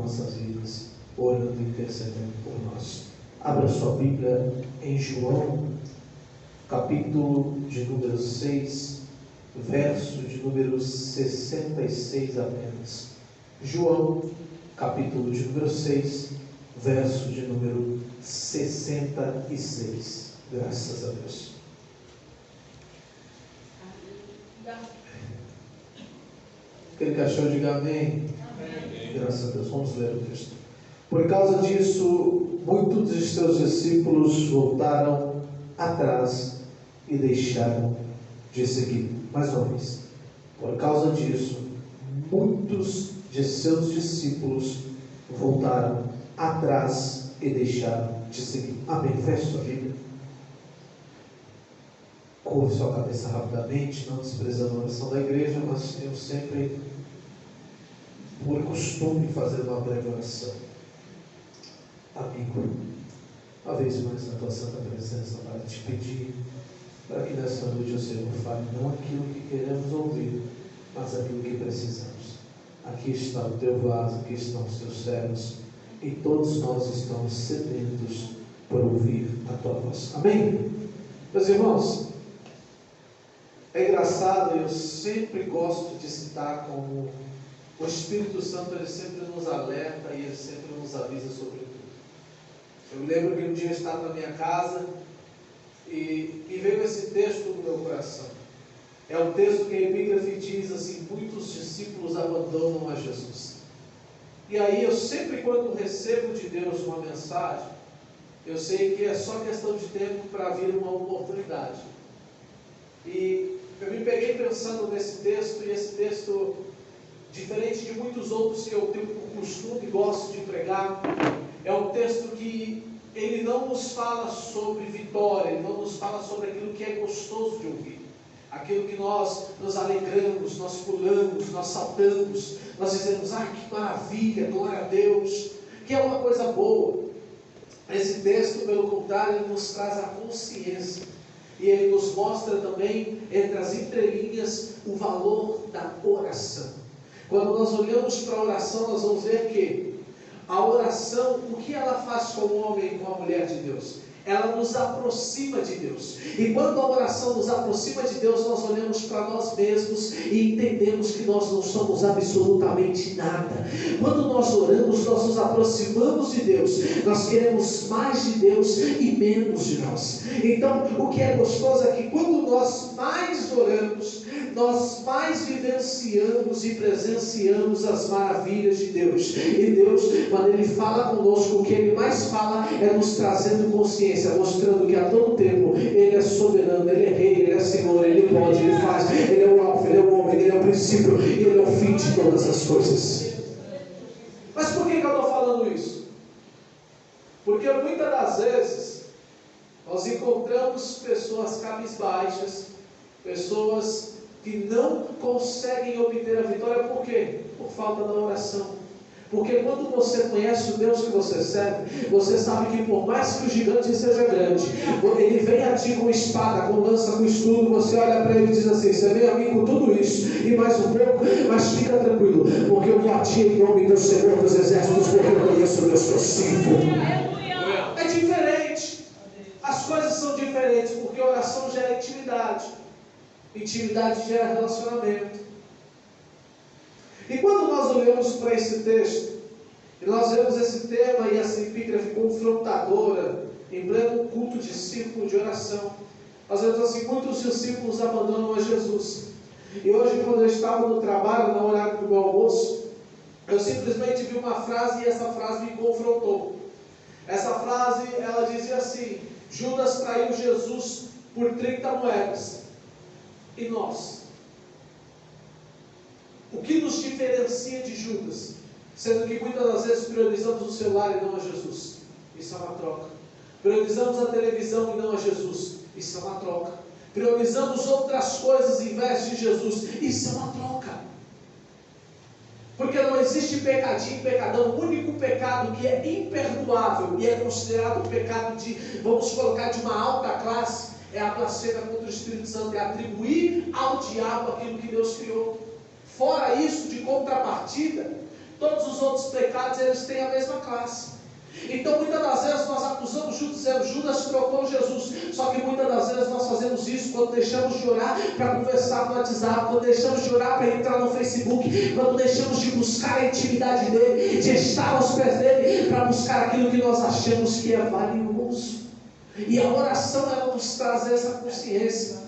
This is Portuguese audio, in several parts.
nossas vidas, orando e intercedendo por nós. Abra sua Bíblia em João, capítulo de número 6, verso de número 66 apenas. João, capítulo de número 6, verso de número 66. Graças a Deus. Aquele que achou, diga amém. Amém. Graças a Deus. Vamos ler o texto. Por causa disso, muitos de seus discípulos voltaram atrás e deixaram de seguir. Mais uma vez. Por causa disso, muitos de seus discípulos voltaram atrás e deixaram de seguir. Amém. Feche sua Bíblia. Curve sua cabeça rapidamente, não desprezando a oração da igreja, mas eu sempre, por costume, fazer uma breve oração. Amigo, uma vez mais na tua santa presença, para te pedir, para que nessa noite o Senhor fale não aquilo que queremos ouvir, mas aquilo que precisamos. Aqui está o teu vaso, aqui estão os teus servos, e todos nós estamos sedentos por ouvir a tua voz. Amém? Meus irmãos, é engraçado, eu sempre gosto de citar como o Espírito Santo, ele sempre nos alerta e ele sempre nos avisa sobre tudo. Eu me lembro que um dia eu estava na minha casa e veio esse texto no meu coração. É um texto que a epígrafe diz assim: muitos discípulos abandonam a Jesus. E aí eu sempre, quando recebo de Deus uma mensagem, eu sei que é só questão de tempo para vir uma oportunidade. E eu me peguei pensando nesse texto, e esse texto, diferente de muitos outros que eu tenho por costume e gosto de pregar, é um texto que ele não nos fala sobre vitória, ele não nos fala sobre aquilo que é gostoso de ouvir, aquilo que nós nos alegramos, nós pulamos, nós saltamos, nós dizemos: ah, que maravilha, glória a Deus, que é uma coisa boa. Esse texto, pelo contrário, ele nos traz a consciência. E ele nos mostra também, entre as entrelinhas, o valor da oração. Quando nós olhamos para a oração, nós vamos ver que a oração, o que ela faz com o homem e com a mulher de Deus? Ela nos aproxima de Deus. E quando a oração nos aproxima de Deus, nós olhamos para nós mesmos e entendemos que nós não somos absolutamente nada. Quando nós oramos, nós nos aproximamos de Deus. Nós queremos mais de Deus e menos de nós. Então, o que é gostoso é que quando nós mais oramos, nós mais vivenciamos e presenciamos as maravilhas de Deus. E Deus, quando Ele fala conosco, o que Ele mais fala é nos trazendo consciência, mostrando que a todo tempo Ele é soberano, Ele é Rei, Ele é Senhor, Ele pode, Ele faz, Ele é o Alfa, Ele é o Ômega, Ele é o princípio e Ele é o fim de todas as coisas. Mas por que eu estou falando isso? Porque muitas das vezes nós encontramos pessoas cabisbaixas, pessoas que não conseguem obter a vitória. Por quê? Por falta da oração. Porque quando você conhece o Deus que você serve, você sabe que por mais que o gigante seja grande, ele vem a ti com espada, com lança, com escudo, você olha para ele e diz assim: você vem a mim com tudo isso e mais um pouco, mas fica tranquilo, porque eu vou a ti em nome do Senhor dos Exércitos, porque eu conheço o Deus que eu sirvo. É diferente, as coisas são diferentes, porque oração gera intimidade, intimidade gera relacionamento. E quando nós olhamos para esse texto, e nós vemos esse tema e essa epígrafe confrontadora, em pleno culto de círculo de oração, nós vemos assim: muitos discípulos abandonam a Jesus. E hoje, quando eu estava no trabalho, no horário do meu almoço, eu simplesmente vi uma frase e essa frase me confrontou. Essa frase, ela dizia assim: Judas traiu Jesus por 30 moedas. E nós? O que nos diferencia de Judas? Sendo que muitas das vezes priorizamos o celular e não a Jesus. Isso é uma troca. Priorizamos a televisão e não a Jesus. Isso é uma troca. Priorizamos outras coisas em vez de Jesus. Isso é uma troca. Porque não existe pecadinho, pecadão. O único pecado que é imperdoável e é considerado pecado de, vamos colocar, de uma alta classe, é a blasfêmia contra o Espírito Santo, é atribuir ao diabo aquilo que Deus criou. Fora isso, de contrapartida, Todos os outros pecados, eles têm a mesma classe. Então muitas das vezes nós acusamos Judas, dizendo Judas trocou Jesus. Só que muitas das vezes nós fazemos isso quando deixamos de orar para conversar no WhatsApp, quando deixamos de orar para entrar no Facebook, quando deixamos de buscar a intimidade dele, de estar aos pés dele, para buscar aquilo que nós achamos que é valioso. E a oração, ela nos traz essa consciência.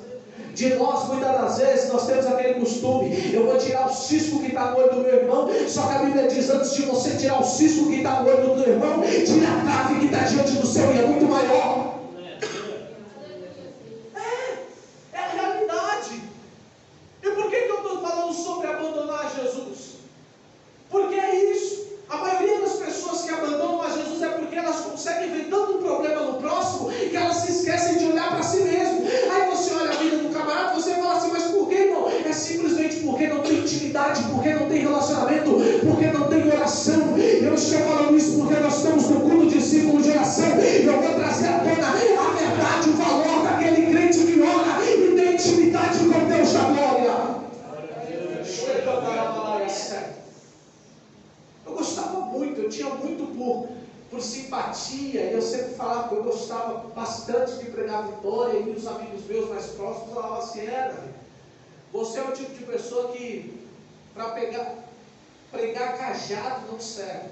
De nós, muitas das vezes, nós temos aquele costume: eu vou tirar o cisco que está no olho do meu irmão. Só que a Bíblia diz: antes de você tirar o cisco que está no olho do teu irmão, tira a trave que está diante do seu e é muito maior. É a realidade. E por que eu estou falando sobre abandonar Jesus? Porque é isso. A maioria das pessoas que abandonam a Jesus é porque elas conseguem ver tanto problema no próximo que elas se esquecem de olhar para si mesmo. Aí você olha a vida do camarada, você fala assim: mas por que, irmão? É simplesmente porque não tem intimidade, porque não tem relacionamento, porque não tem oração. Eu estou falando isso porque nós estamos no culto de círculo de oração, e eu vou trazer à tona a verdade, o valor daquele crente que ora e tem intimidade com Deus da glória. Eu gostava muito, eu tinha muito por simpatia, e eu sempre falava que eu gostava bastante de pregar vitória, e os amigos meus mais próximos falavam assim: você é o tipo de pessoa que para pregar cajado não serve.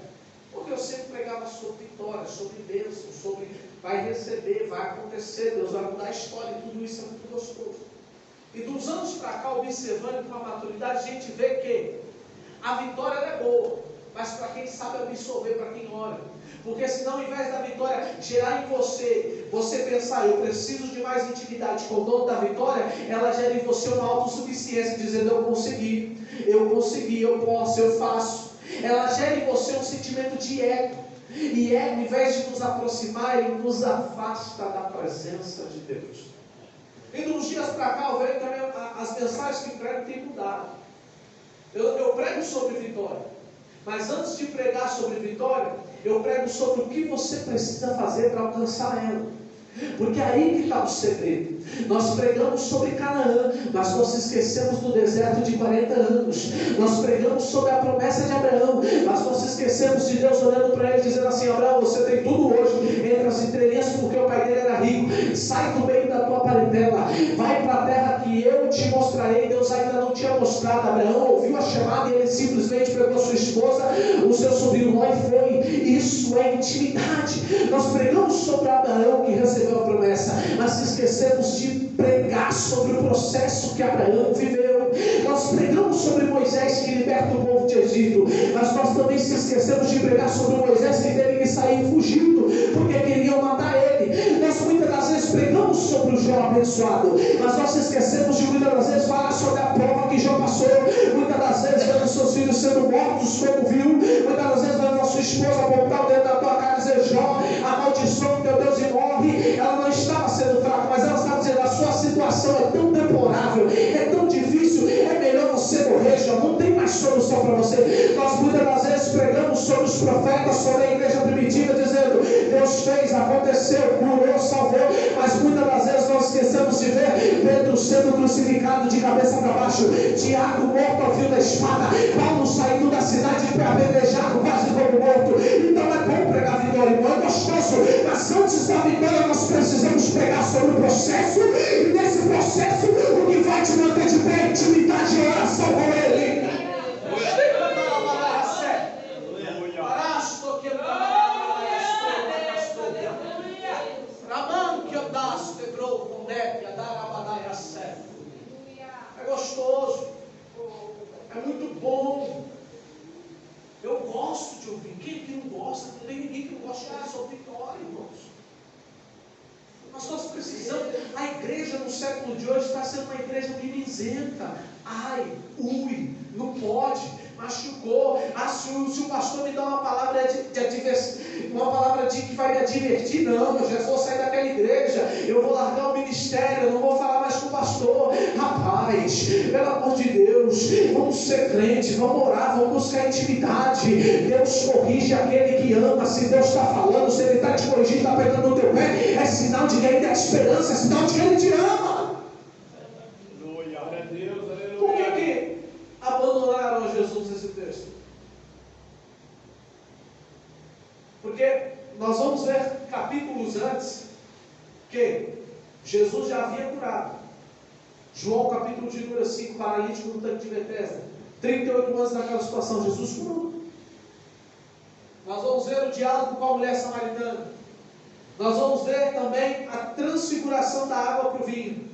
Porque eu sempre pregava sobre vitória, sobre bênção, sobre vai receber, vai acontecer, Deus vai mudar a história, e tudo isso é muito gostoso. E dos anos para cá, observando com a maturidade, a gente vê que a vitória é boa, mas para quem sabe absorver, para quem ora. Porque senão, ao invés da vitória gerar em você pensar: eu preciso de mais intimidade com o dono da vitória, ela gera em você uma autossuficiência, dizendo: eu consegui, eu posso, eu faço. Ela gera em você um sentimento de ego. E ego, ao invés de nos aproximar, ele nos afasta da presença de Deus. E de uns dias para cá, eu vejo também as mensagens que prego têm mudado. Eu prego sobre vitória, mas antes de pregar sobre vitória, eu prego sobre o que você precisa fazer para alcançar ela. Porque é aí que está o segredo. Nós pregamos sobre Canaã, mas nós esquecemos do deserto de 40 anos. Nós pregamos sobre a promessa de Abraão, mas nós esquecemos de Deus olhando para ele, dizendo assim: Abraão, você tem tudo hoje, entre as entrelinhas, porque o pai dele era rico. Sai do meio da tua parentela, vai para a terra que eu te mostrarei. Deus ainda não tinha mostrado. Abraão ouviu a chamada e ele simplesmente pegou sua esposa, o seu sobrinho Ló, e foi. Isso é intimidade. Nós pregamos sobre Abraão que recebeu a promessa, mas esquecemos de pregar sobre o processo que Abraão viveu. Nós pregamos sobre Moisés que liberta o povo de Egito, mas nós também se esquecemos de pregar sobre Moisés que teve que sair fugindo porque queriam matar ele. Nós muitas das vezes pregamos sobre o Jó abençoado, mas nós esquecemos de muitas das vezes falar sobre a prova que Jó passou. Muitas das vezes vendo seus filhos sendo mortos como viu, muitas das vezes vendo a sua esposa apontar o dedo da tua cara e dizer: Jó, amaldiçoa o teu Deus e morre. Ela não estava sendo fraca, mas ela estava dizendo: a sua situação é tão deplorável, é tão difícil, é melhor você morrer, Jó, não tem mais solução para você. Nós muitas das vezes pregamos sobre os profetas, sobre a igreja primitiva, dizendo: Deus fez, aconteceu, curou, salvou, mas muitas das vezes nós esquecemos de ver Pedro sendo crucificado de cabeça para baixo, Tiago morto ao fio da espada, Paulo saindo da cidade para apedrejado, quase como morto. Então é bom pregar vitória, irmão, é gostoso, mas antes da vitória nós precisamos pregar sobre o processo, e nesse processo o que vai te manter de pé é intimidade e oração com ele. É gostoso, é muito bom. Eu gosto de ouvir. Quem que não gosta? Não tem ninguém que não gosta de ouvir sobre vitória, irmãos. Mas nós precisamos. A igreja no século de hoje está sendo uma igreja mimizenta. Ai, ui, não pode, machucou. Se o pastor me dá uma palavra uma palavra que vai me advertir, não, eu já vou sair daquela igreja, eu vou largar o ministério, eu não vou falar mais com o pastor. Rapaz, pelo amor de Deus, vamos ser crente, vamos orar, vamos buscar intimidade. Deus corrige aquele que ama. Se Deus está falando, se Ele está te corrigindo, está pegando no teu pé, é sinal de que ainda há esperança, é sinal de que Ele te ama. Por que abandonaram Jesus nesse texto? Porque nós vamos ver capítulos antes que Jesus já havia curado. João capítulo de número 5, paralítico no tanque de Betesda. 38 anos naquela situação, Jesus curou. Nós vamos ver o diálogo com a mulher samaritana. Nós vamos ver também a transfiguração da água para o vinho,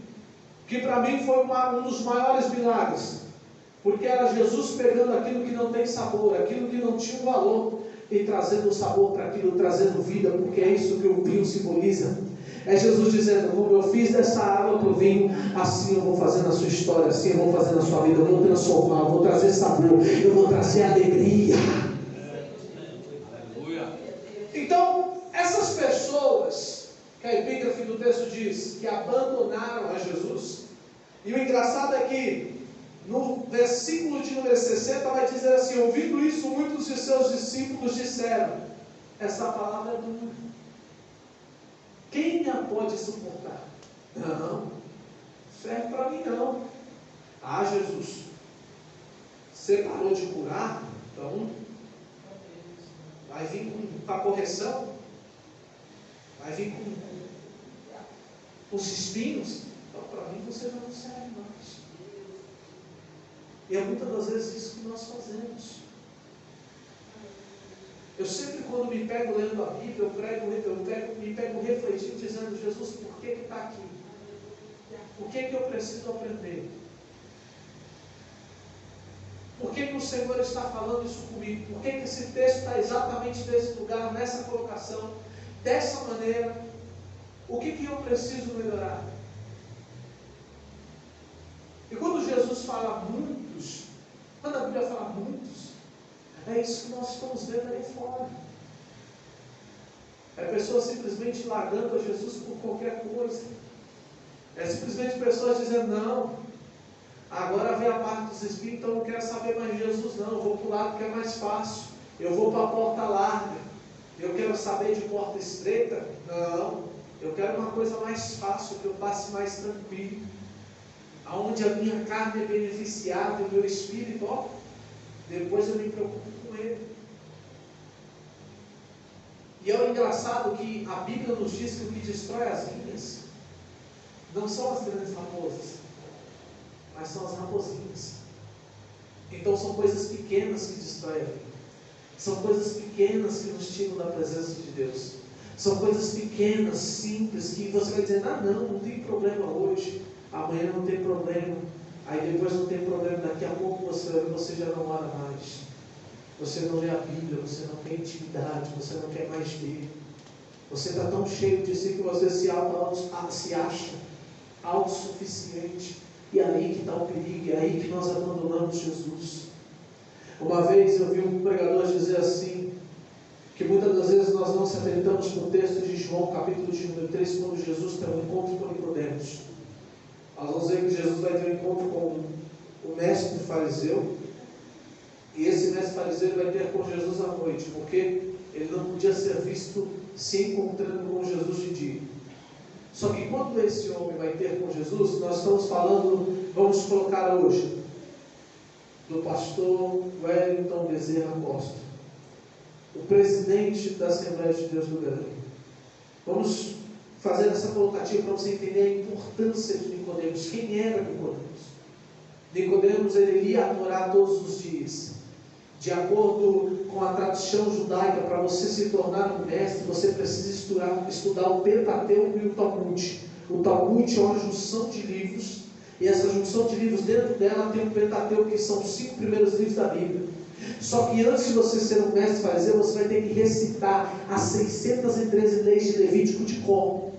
que para mim foi um dos maiores milagres, porque era Jesus pegando aquilo que não tem sabor, aquilo que não tinha um valor, e trazendo sabor para aquilo, trazendo vida, porque é isso que o vinho simboliza. É Jesus dizendo: como eu fiz dessa água para o vinho, assim eu vou fazer na sua história, assim eu vou fazer na sua vida, eu vou transformar, eu vou trazer sabor, eu vou trazer alegria. Então, essas pessoas, que a epígrafe do texto diz, que abandonaram a Jesus, e o engraçado é que no versículo de número 60 vai dizer assim: ouvindo isso, muitos de seus discípulos disseram: essa palavra é dura, quem a pode suportar? Não, serve para mim não. Ah, Jesus, você parou de curar? Então vai vir com a correção? Vai vir com os espinhos? Então para mim você já não serve mais. E é muitas das vezes isso que nós fazemos. Eu sempre, quando me pego lendo a Bíblia, me pego refletindo, dizendo: Jesus, por que está aqui? O que eu preciso aprender? Por que o Senhor está falando isso comigo? Por que esse texto está exatamente nesse lugar, nessa colocação, dessa maneira? O que eu preciso melhorar? E quando Jesus fala muitos, quando a Bíblia fala muitos, é isso que nós estamos vendo ali fora. É pessoas simplesmente largando a Jesus por qualquer coisa. É simplesmente pessoas dizendo: não, agora vem a parte dos espíritos, então eu não quero saber mais de Jesus não, eu vou para o lado que é mais fácil, eu vou para a porta larga, eu quero saber de porta estreita? Não, eu quero uma coisa mais fácil, que eu passe mais tranquilo, aonde a minha carne é beneficiada e o meu espírito, depois eu me preocupo com ele. E é o engraçado que a Bíblia nos diz que o que destrói as vinhas não são as grandes raposas, mas são as raposinhas. Então são coisas pequenas que destroem a vinha. São coisas pequenas que nos tiram da presença de Deus. São coisas pequenas, simples, que você vai dizer: não tem problema hoje, amanhã não tem problema, aí depois não tem problema, daqui a pouco você já não ora mais, você não lê a Bíblia, você não tem intimidade, você não quer mais ver, você está tão cheio de si que você se acha autossuficiente, e é aí que está o perigo, é aí que nós abandonamos Jesus. Uma vez eu vi um pregador dizer assim, que muitas das vezes nós não se atentamos para o texto de João, capítulo de número 3, quando Jesus tem um encontro com Nicodemos. Nós vamos ver que Jesus vai ter um encontro com o mestre fariseu, e esse mestre fariseu vai ter com Jesus à noite, porque ele não podia ser visto se encontrando com Jesus de dia. Só que quando esse homem vai ter com Jesus, nós estamos falando, vamos colocar hoje, do pastor Wellington Bezerra Costa, o presidente da Assembleia de Deus do Grande. Vamos fazer essa colocativa para você entender a importância de Nicodemos. Quem era Nicodemos? Nicodemos, ele ia à Torá todos os dias. De acordo com a tradição judaica, para você se tornar um mestre, você precisa estudar o Pentateuco e o Talmud. O Talmud é uma junção de livros, e essa junção de livros, dentro dela tem o Pentateuco, que são os 5 primeiros livros da Bíblia. Só que antes de você ser um mestre fariseu, você vai ter que recitar as 613 leis de Levítico de cor.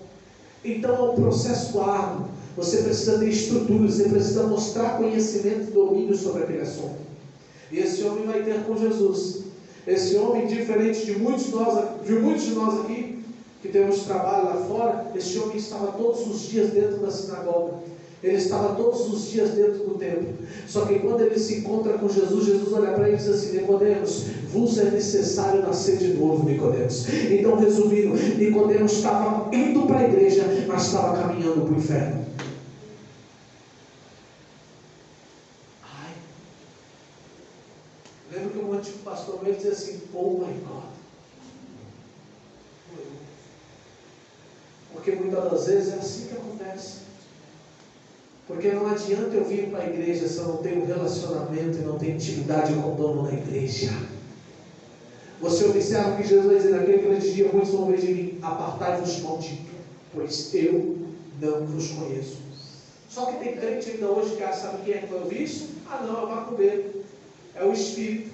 Então é um processo árduo. Você precisa ter estrutura, você precisa mostrar conhecimento e domínio sobre aquele assunto. E esse homem vai ter com Jesus. Esse homem, diferente de muitos de nós aqui, que temos trabalho lá fora, esse homem estava todos os dias dentro da sinagoga. Ele estava todos os dias dentro do templo. Só que quando ele se encontra com Jesus, Jesus olha para ele e diz assim: Nicodemos, vos é necessário nascer de novo, Nicodemos. Então, resumindo, Nicodemos estava indo para a igreja, mas estava caminhando para o inferno. Lembro que um antigo pastor meu dizia assim: oh my God, Porque muitas das vezes é assim que acontece. Porque não adianta eu vir para a igreja se eu não tenho relacionamento e não tenho intimidade com o dono da igreja. Você observa que Jesus vai dizer naquele grande dia: muitos vão ver de mim, apartai-vos, maldito, pois eu não vos conheço. Só que tem crente ainda hoje que sabe quem é que vai ouvir isso? Ah não, é o macumbeiro, é o espírito,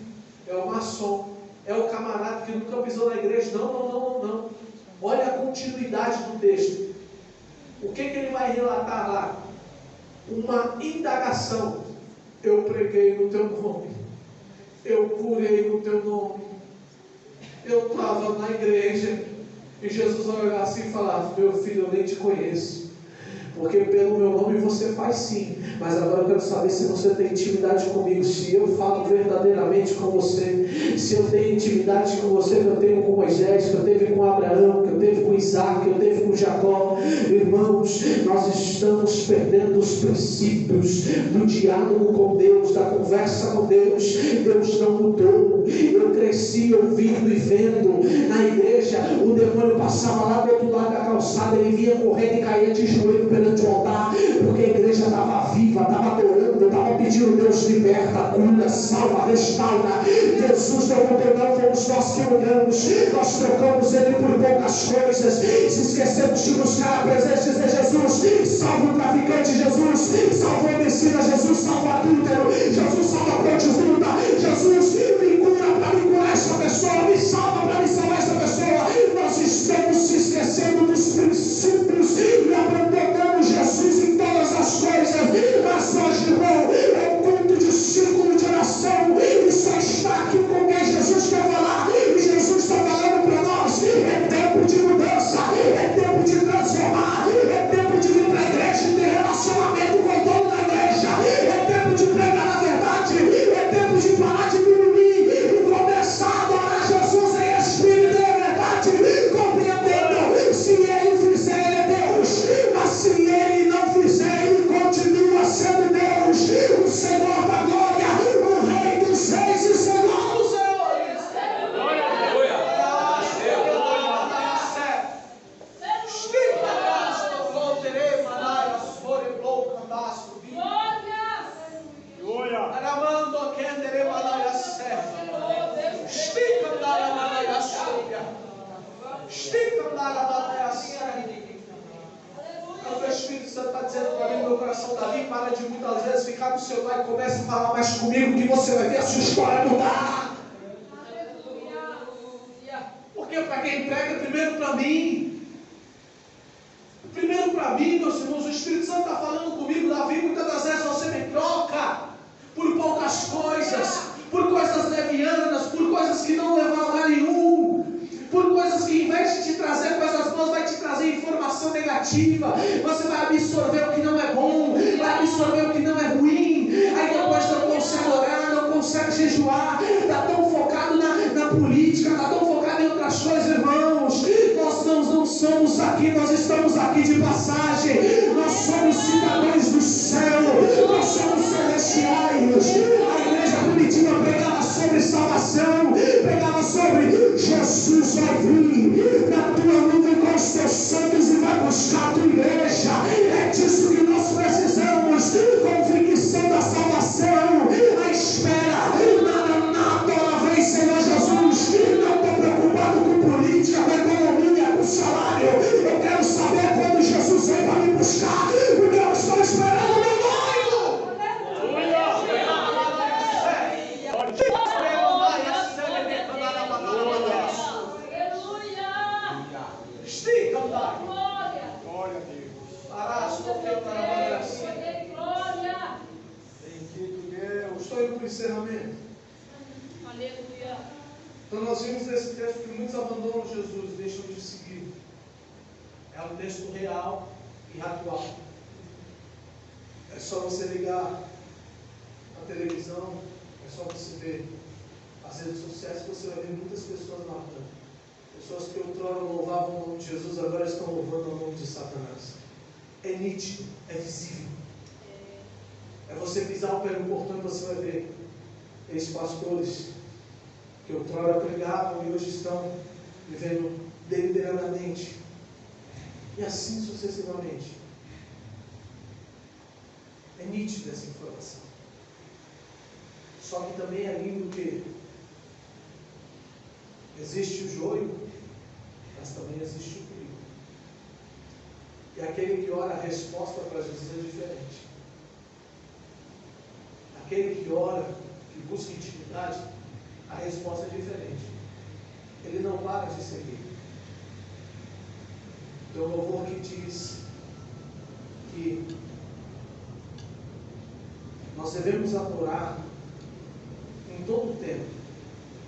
é o maçom, é o camarada que nunca pisou na igreja. Não. Olha a continuidade do texto. O que ele vai relatar lá? Uma indagação. Eu preguei no teu nome, eu curei no teu nome, eu estava na igreja. E Jesus vai olhar assim e falar: meu filho, eu nem te conheço, porque pelo meu nome você faz sim, mas agora eu quero saber se você tem intimidade comigo, se eu falo verdadeiramente com você, se eu tenho intimidade com você que eu tenho com Moisés, que eu teve com Abraão, que eu teve com Isaac, que eu teve com Jacó. Irmãos, nós estamos perdendo os princípios do diálogo com Deus, da conversa com Deus. Deus não mudou. Eu cresci ouvindo e vendo na igreja, o demônio passava lá do outro lado da calçada, ele vinha correndo e caía de joelho perante o altar, porque a igreja estava viva, estava adorando, estava pedindo: Deus liberta, cura, salva, restaura. Jesus não mudou, não fomos nós que mudamos. Nós trocamos ele por poucas coisas, se esquecemos de buscar a presença de Jesus. Salva o traficante, Jesus salva o homicida, Jesus salva o adúltero, Jesus salva a prostituta, Jesus me cura para me curar essa pessoa, me salva para me salvar essa pessoa. Nós estamos se esquecendo dos princípios e abandonamos Jesus em todas as coisas. Mas hoje, irmão, é um culto de círculo de oração, e só está aqui com quem Jesus quer falar. E Jesus está falando para nós: é tempo de mudança, é tempo de transformar, é tempo de vir para a igreja e ter relacionamento com o dono da igreja, é tempo de pregar a verdade, é tempo de parar de mimimi e começar a adorar Jesus em espírito e em verdade, compreendendo: se ele fizer, ele é Deus, mas se ele não fizer, ele continua sendo Deus, o Senhor da glória, o Rei dos reis e Senhor dos senhores. O Espírito Santo está dizendo para mim no meu coração: Davi, para de muitas vezes ficar no seu lar e começa a falar mais comigo, que você vai ver a sua história mudar. Porque para quem prega, primeiro para mim. Primeiro para mim, meus irmãos. O Espírito Santo está falando comigo: Davi, muitas das vezes você me troca por poucas coisas, por coisas levianas, por coisas que não levam a lugar nenhum, por coisas que, em vez de te trazer coisas boas, vai te trazer informação negativa. Você vai absorver o que não é bom, vai absorver o que não é ruim. Aí depois não consegue orar, não consegue jejuar, está tão focado na política, está tão focado em outras coisas. Irmãos, nós não somos aqui, nós estamos aqui de passagem. Nós somos cidadãos do céu, nós somos celestiais. A igreja primitiva pregava sobre salvação, pregava sobre Jesus vai vir na tua nuvem com os teus santos e vai buscar a tua igreja. É disso que nós precisamos, convicção da salvação, a espera. Maranata, ora vem, Senhor Jesus. Não estou preocupado com política, com economia, com salário. Eu quero saber quando Jesus vem para me buscar, porque eu estou esperando o meu noivo. Glória a Deus. Bendito Deus. Estou indo para o encerramento. Então nós vimos nesse texto que muitos abandonam Jesus, deixam de seguir. É um texto real e atual. É só você ligar a televisão, é só você ver as redes sociais que você vai ver muitas pessoas matando. Pessoas que outrora louvavam o nome de Jesus, agora estão louvando o nome de Satanás. É nítido, é visível. É você pisar o pé no portão e você vai ver ex-pastores que outrora pregavam e hoje estão vivendo deliberadamente, e assim sucessivamente. É nítida essa informação. Só que também é lindo que existe o joio, mas também existe o trigo. E aquele que ora, a resposta para Jesus é diferente. Aquele que ora, que busca intimidade, a resposta é diferente. Ele não para de seguir. Tem um louvor que diz que nós devemos adorar em todo o tempo.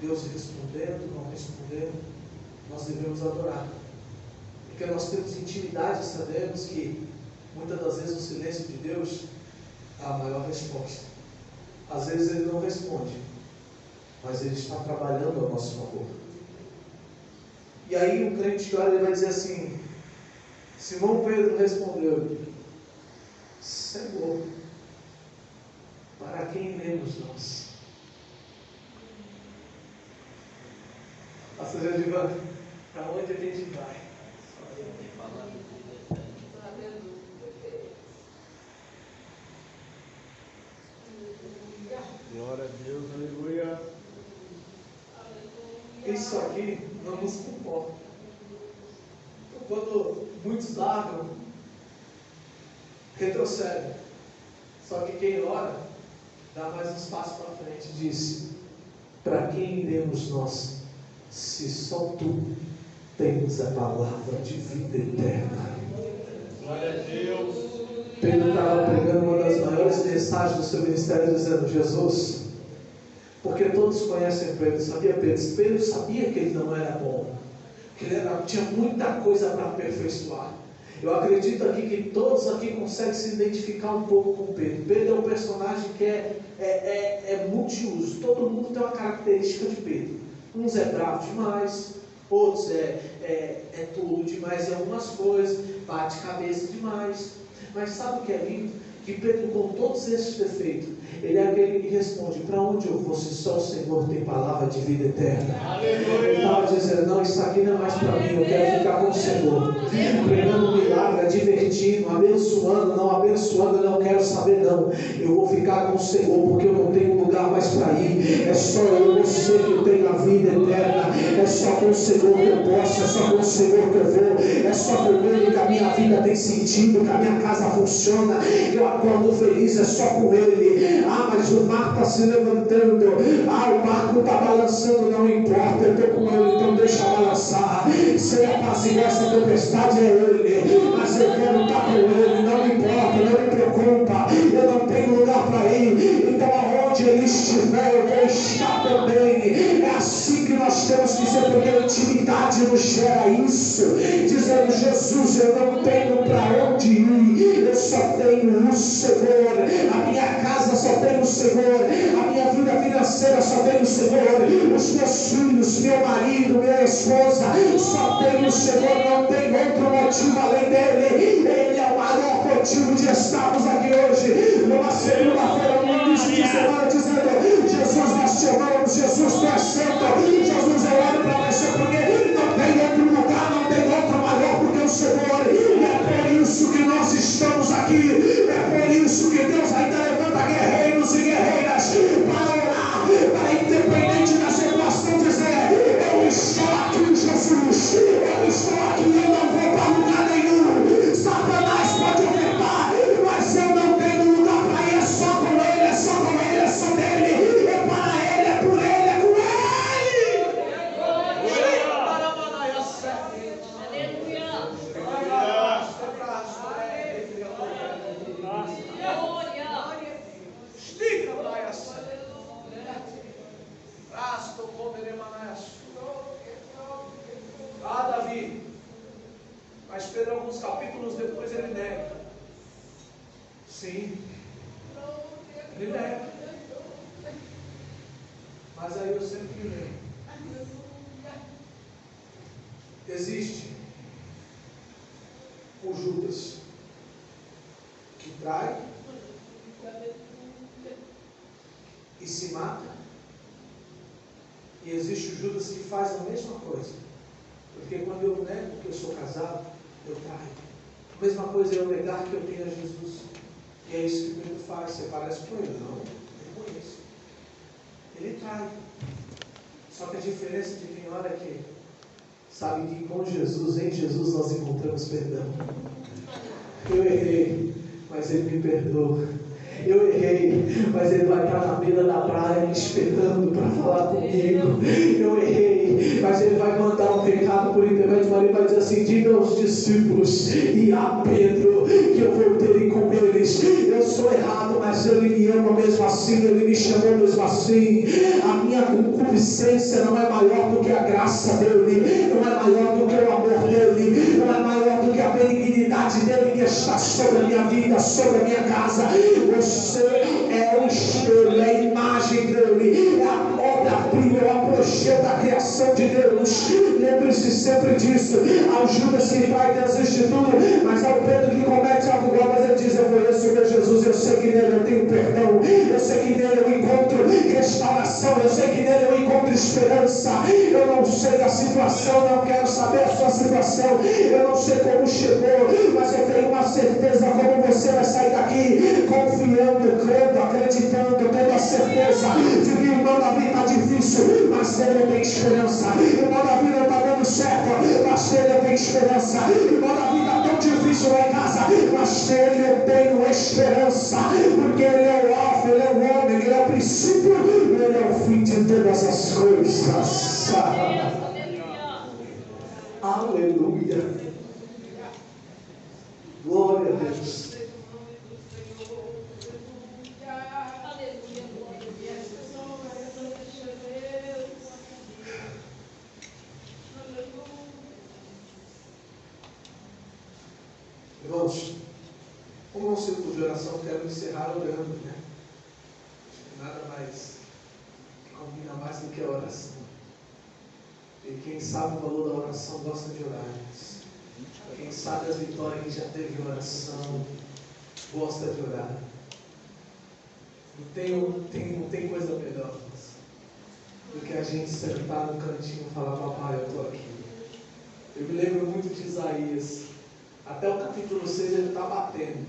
Deus respondendo, não respondendo, nós devemos adorar. Porque nós temos intimidade e sabemos que muitas das vezes o silêncio de Deus é a maior resposta. Às vezes Ele não responde, mas Ele está trabalhando ao nosso favor. E aí o crente que olha, ele vai dizer assim: Simão Pedro respondeu: Senhor, para quem iremos nós? Pastor Jadivan, para onde a gente vai? Glória a Deus, aleluia. Isso aqui não nos comporta. Quando muitos largam, retrocedem. Só que quem ora, dá mais uns passos para frente e diz: para quem iremos nós, se só tu tens a palavra de vida eterna? Glória a Deus. Pedro estava pregando uma das maiores mensagens do seu ministério, dizendo: Jesus, porque todos conhecem Pedro, sabia Pedro? Pedro sabia que ele não era bom, que ele tinha muita coisa para aperfeiçoar. Eu acredito aqui que todos aqui conseguem se identificar um pouco com Pedro. Pedro é um personagem que é multiuso. Todo mundo tem uma característica de Pedro. Uns é bravo demais, outros é tolo demais em algumas coisas, bate cabeça demais. Mas sabe o que é lindo? Que Pedro, com todos esses defeitos, ele é aquele que responde: para onde eu vou se só o Senhor tem palavra de vida eterna? Ele estava dizendo: não, isso aqui não é mais para mim, eu quero ficar com o Senhor, pregando um milagre, divertindo, abençoando, não quero saber não, eu vou ficar com o Senhor, porque eu não tenho lugar mais para ir. É só eu, você que tem a vida eterna, é só com o Senhor que eu posso, é só com o Senhor que eu vou, é só com Ele que a minha vida tem sentido, que a minha casa funciona, eu acordo feliz, é só com Ele. Mas o mar está se levantando, o barco está balançando, não importa, eu estou com Ele, então deixa balançar. Se apaciguar essa tempestade é Ele, mas eu quero estar com Ele, não importa, não me preocupa, eu não tenho lugar para ir, então aonde Ele estiver eu vou estar também. É assim que nós temos que ser, porque a intimidade nos gera isso, dizendo: Jesus, eu não tenho para onde ir, eu só tenho o Senhor, a minha casa só tem o Senhor, a minha vida financeira só tem o Senhor, os meus filhos, meu marido, minha esposa, só tem o Senhor, não tem outro motivo além dele. Ele é o maior motivo de estarmos aqui hoje, numa segunda-feira, no início de semana, dizendo: Jesus, nós te amamos, Jesus, tu és santo, Jesus, eu oro para você, porque não tem outro lugar, não tem outro maior porque o Senhor, e é por isso que nós estamos aqui, é por isso que Deus ainda levanta guerreiros e guerreiras para orar, para, independente da situação, dizer: eu estou aqui, Jesus, eu estou aqui, eu não vou para lugar nenhum. Satanás pode ofertar, mas eu não tenho lugar para ir, é só com Ele, é só com Ele, é só dele, é para Ele, é por Ele, é com Ele. Davi, mas Pedro, alguns capítulos depois, ele nega. Sim, ele nega. Mas aí eu sempre me lembro: existe o Judas que trai e se mata, e existe o Judas que faz a mesma coisa Porque quando eu nego que eu sou casado, eu traio. A mesma coisa é eu negar que eu tenho a Jesus. E é isso que Pedro faz. Você parece com ele? Não, eu conheço. Ele trai. Só que a diferença de quem ora é que sabe que com Jesus, em Jesus, nós encontramos perdão. Eu errei, mas Ele me perdoa. Eu errei, mas Ele vai estar na beira da praia me esperando para falar comigo. Eu errei, mas Ele vai mandar um recado por intermédio de Maria e vai dizer assim: diga aos discípulos e a Pedro que eu voltei com eles. Eu sou errado, mas Ele me ama mesmo assim, Ele me chamou mesmo assim. A minha concupiscência não é maior do que a graça dEle, não é maior do que o amor dEle, não é maior do que a benignidade dEle que está sobre a minha vida, sobre a minha casa. Você é o espelho, é a imagem dEle, é a obra-prima, é o apogeu da criação de Deus. Lembre-se sempre disso. Ao Judas que vai desistir de tudo, mas ao Pedro que comete algo igual, mas ele diz: eu conheço o meu Jesus, eu sei que nele eu tenho perdão, eu sei que nele eu encontro restauração, eu sei que nele eu encontro esperança. Eu não sei da situação, não quero saber a sua situação, eu não sei como chegou, mas eu tenho uma certeza como você vai sair daqui, confiando, crendo, acreditando, tendo a certeza de que o irmão Davi está difícil, mas nele eu tenho esperança. O irmão Davi não está dando certo, mas nele eu tenho esperança. O irmão Davi está tão difícil lá em casa, mas nele eu tenho esperança, porque ele é o alfa, ele é o ômega, ele é o princípio, ele é o fim de todas as coisas. Aleluia. Glória a Deus. Irmãos, como é um círculo de oração, quero encerrar orando, né? Nada mais que combina mais do que a oração. E quem sabe o valor da oração gosta de orar. Quem sabe as vitórias que já teve em oração gosta de orar. Não tem coisa melhor do que a gente sentar no cantinho e falar: papai, eu estou aqui. Eu me lembro muito de Isaías. Até o capítulo 6 ele está batendo.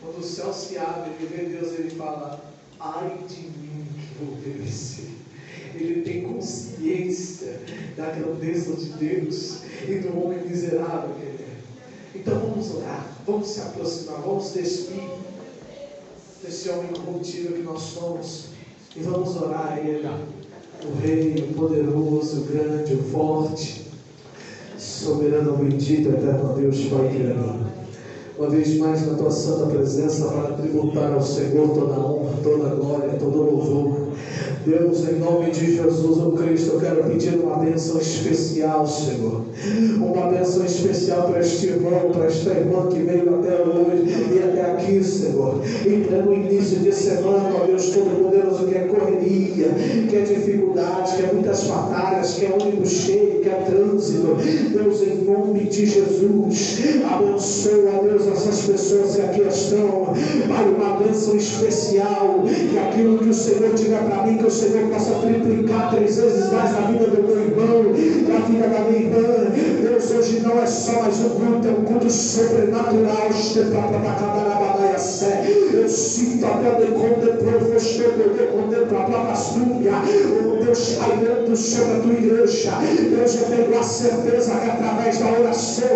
Quando o céu se abre, ele vê Deus, ele fala: ai de mim que vou perecer. Ele tem consciência da grandeza de Deus e do homem miserável que ele é. Então vamos orar, vamos se aproximar, vamos despir desse homem corruptível que nós somos e vamos orar a Ele, o Rei, o poderoso, o grande, o forte, soberano, bendito, eterno Deus, Pai querido. Uma vez mais na Tua santa presença para tributar ao Senhor toda a honra, toda a glória, todo o louvor. Deus, em nome de Jesus o Cristo, eu quero pedir uma bênção especial, Senhor. Uma bênção especial para este irmão, para esta irmã que veio até hoje e até aqui, Senhor. E no início de semana, ó Deus Todo-Poderoso, que é correria, que é dificuldade, que é muitas batalhas, que é ônibus cheio, que é trânsito. Deus, em nome de Jesus, abençoa, Deus, essas pessoas que aqui estão. Pai, uma bênção especial, que aquilo que o Senhor diga para mim, que o Senhor possa triplicar 3 vezes mais na vida do meu irmão, na vida da minha irmã. Deus, hoje não é só mais um culto, é um culto sobrenatural. Eu sinto a poder oh Deus, pairando sobre a tua igreja. Deus, eu tenho a certeza que através da oração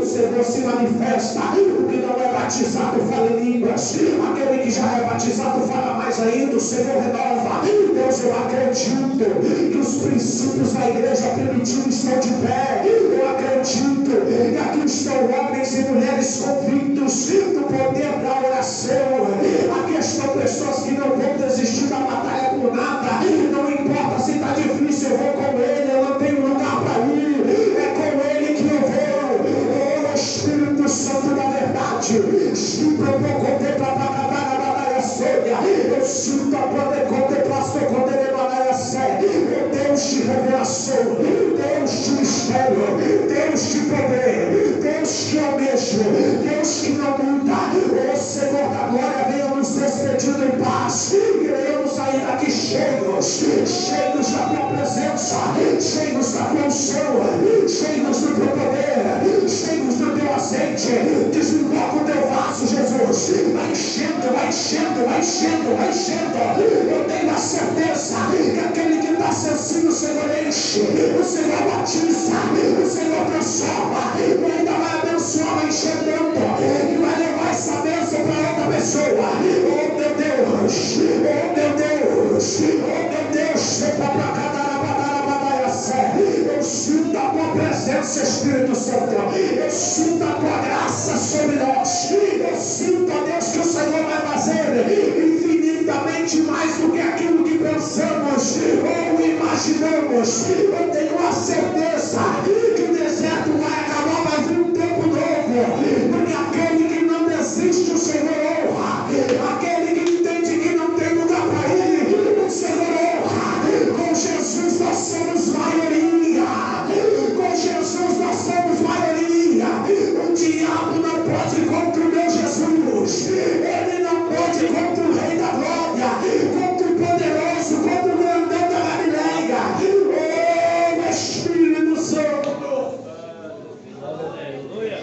o Senhor se manifesta. O que não é batizado fala em línguas, aquele que já é batizado fala mais ainda. O Senhor renova. Deus, eu acredito que os princípios da igreja primitiva estão de pé. Eu acredito que aqui estão homens e mulheres convictos do poder da oração. Aqui estão pessoas que não vão desistir da batalha por nada. Não importa se está difícil, eu vou com Ele, eu não tenho lugar para ir. É com Ele que eu vou. Oh, Espírito Santo da verdade, eu sinto a poder contemplar sua condenação. Deus de revelação, Deus de mistério, Deus de poder, Deus que é o mesmo, Deus que não muda. O Senhor da glória, venha nos despedindo em paz e venhamos sair daqui cheios da tua presença. força, cheios da tua unção, cheios do teu poder, cheios do teu azeite. Desloca o teu vaso, Jesus. Vai enchendo, vai enchendo, vai enchendo, vai enchendo. Eu tenho a certeza que aquele que está sensível, o Senhor enche, o Senhor batiza, o Senhor transforma, e ainda vai abençoar, vai encher tanto, e vai levar essa bênção para outra pessoa. Oh meu Deus, oh meu Deus, oh meu Deus, eu sinto a tua presença, Espírito Santo. Eu sinto a tua graça sobre nós. Eu sinto, ó Deus, que o Senhor vai fazer infinitamente mais do que aquilo que pensamos ou imaginamos. Eu tenho a certeza que o deserto vai acabar, vai vir um tempo novo. Porque aquele que não desiste, o Senhor honra. Aquele que entende que não tem lugar para ele, o Senhor honra. Com Jesus nós somos maioria. Com Jesus nós somos maioria. O diabo não pode contra o meu Jesus. Ele não pode contra o Rei da Glória, contra o poderoso, contra o grandão da Galileia. Oh, Espírito Santo. Aleluia.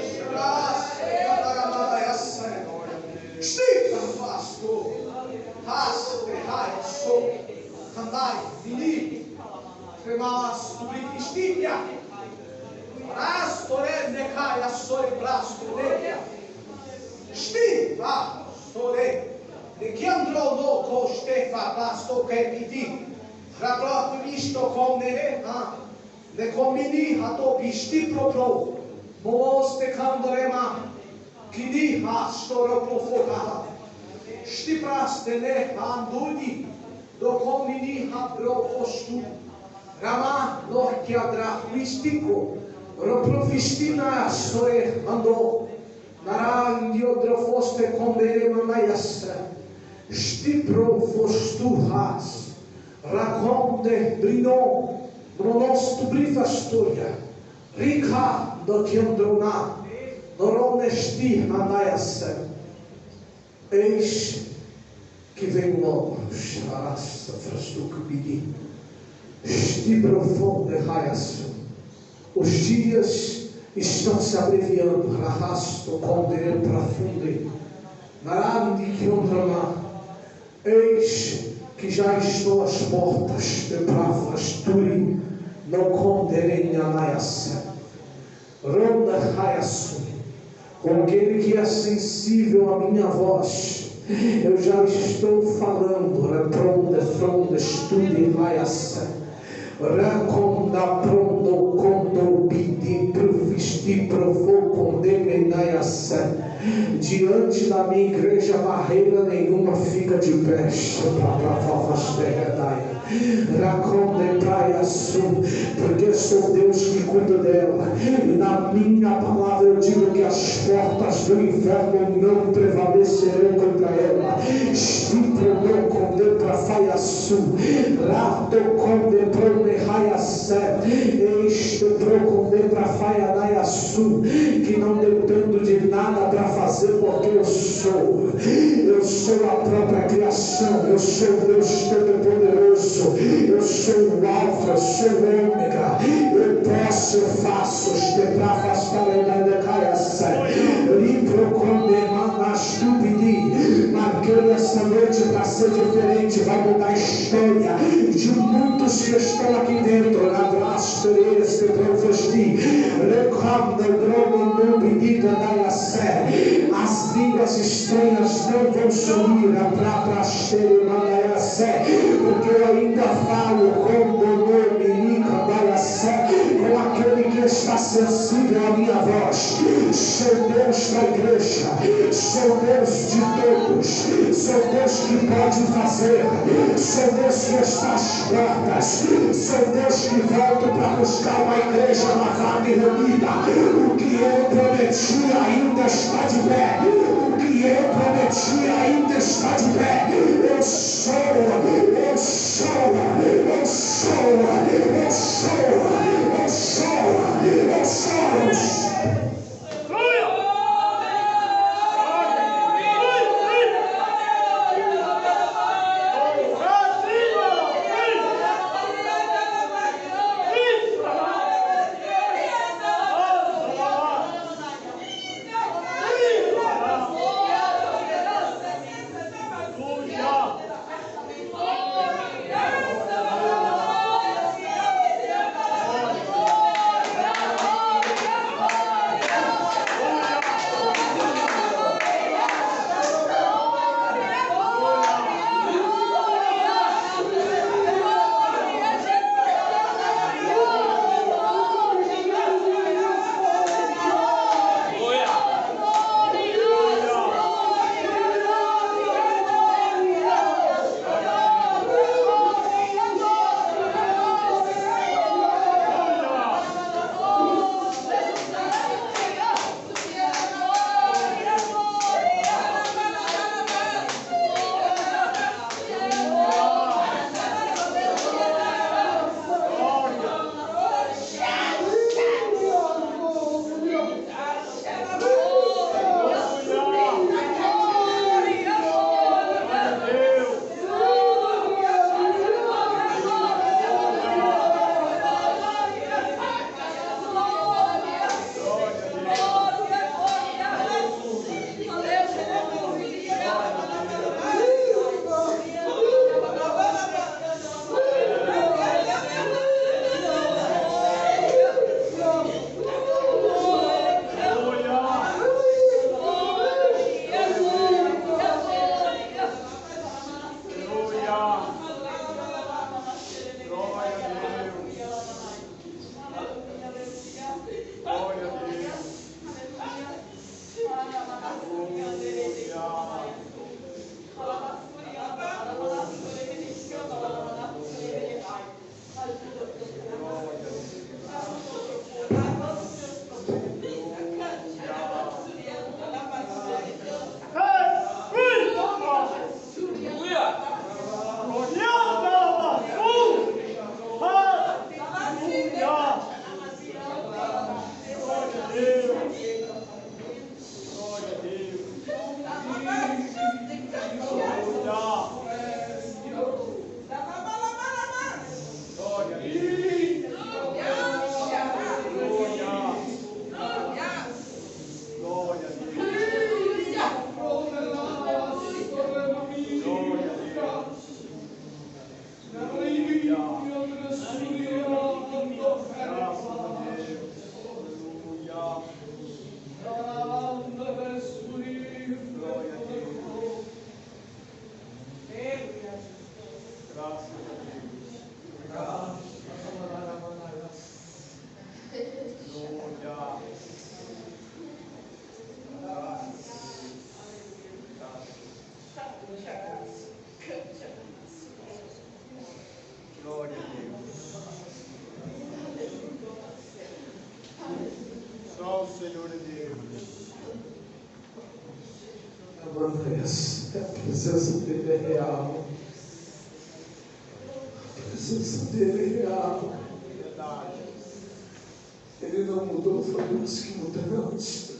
Estica, pastor. Raspe, raiso. Candai, vini. Cremas, estica. Rastore, necai, assore, brasto, neia. Estica, sore. De que androu no costefa, basto, que pedi. Raglot, isto, com nere, de combini, hato, pisti, propro. Moos, de candrema. Kidi, astoro, profoca. Stipras, de ne, andudi. Do combini, habro, postu. Rama, norquiadra, místico. Roprofistina, sore, andou. Naran, diodrofoste, combere, manaias. Stipro, fosturas. Raconte, brinon. Bronos, tu brifastoria. Rica, do quiandrona. Noronesti, manaias. Eis que vem logo. Charasta, frastuco, pedi. Profundo, os dias estão se abreviando. Arrasto com o dedo profundo. Narade que honrama. Eis que já estou às portas de pravas turi. Não conderei anaiasa. Ronda raiaço. Com aquele que é sensível à minha voz. Eu já estou falando. Repronda, fronda, estude, raiaça. Raconda, prondo, condo, pidi, provisti, provou, condene, naiaça. Diante da minha igreja, barreira nenhuma fica de pé. Raconde, praiaçu, porque sou Deus que cuida dela. E na minha palavra eu digo que as portas do inferno não prevalecerão contra ela. Estipro, não contempla, faiaçu. Rato, contempla, este procurei para Faianaiaçu, que não dependo de nada para fazer, porque eu sou a própria criação, eu sou Deus Todo-Poderoso, eu sou o Alfa, eu sou o Ômega, eu posso, eu faço, para afastar a decaiação, livro condenadas tu pedi, marquei esta noite para ser diferente, vai mudar a história de muitos que estão aqui dentro, na braço este profesti, recomenda o drogo no pedido da sé. As línguas estranhas não vão sumir, a própria sé, porque eu ainda falo com o nome da sé, com aquele que está sensível à minha voz. Sou Deus da igreja, sou Deus de todos, sou Deus que pode fazer, sou Deus que está às portas, sou Deus que volta para buscar uma igreja lavada e reunida. O que eu prometi ainda está de pé. O que eu prometi ainda está de pé. Eu sou, eu sou, eu sou, eu sou, eu sou, eu sou. Senhor Deus. A presença dele é real. A presença dele é real. Verdade. Ele não mudou, foi nós que mudamos.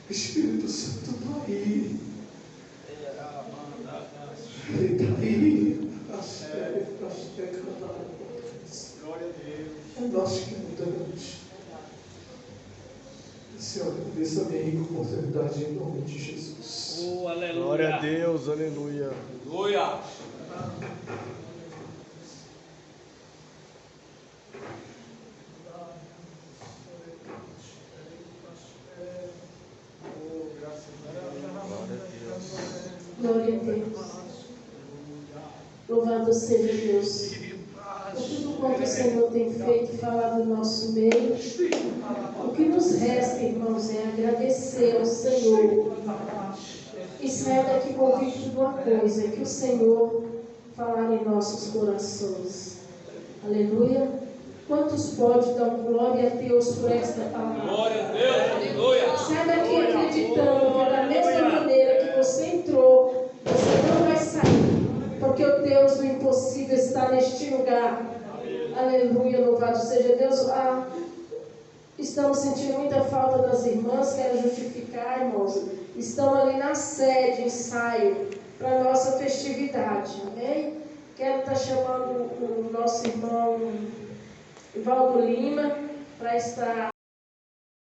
O Espírito Santo está aí. Ele está aí. Glória a Deus. É nós que mudamos. Senhor, dê essa minha rica oportunidade em nome de Jesus. Oh, aleluia. Glória a Deus, aleluia. Aleluia. Glória a Deus. Louvado seja Deus. Por tudo quanto o Senhor tem feito e falado no nosso meio. O que nos resta, irmãos, é agradecer ao Senhor. E sair daqui convicto de uma coisa, que o Senhor falar em nossos corações. Aleluia. Quantos podem dar glória a Deus por esta palavra? Glória a Deus. Aleluia. Sai daqui acreditando que da mesma maneira que você entrou, você não vai sair, porque o Deus do impossível está neste lugar. Aleluia, louvado seja Deus. Estamos sentindo muita falta das irmãs, quero justificar, irmãos. Estão ali na sede, ensaio, para a nossa festividade, amém? Quero estar chamando o nosso irmão Valdo Lima para estar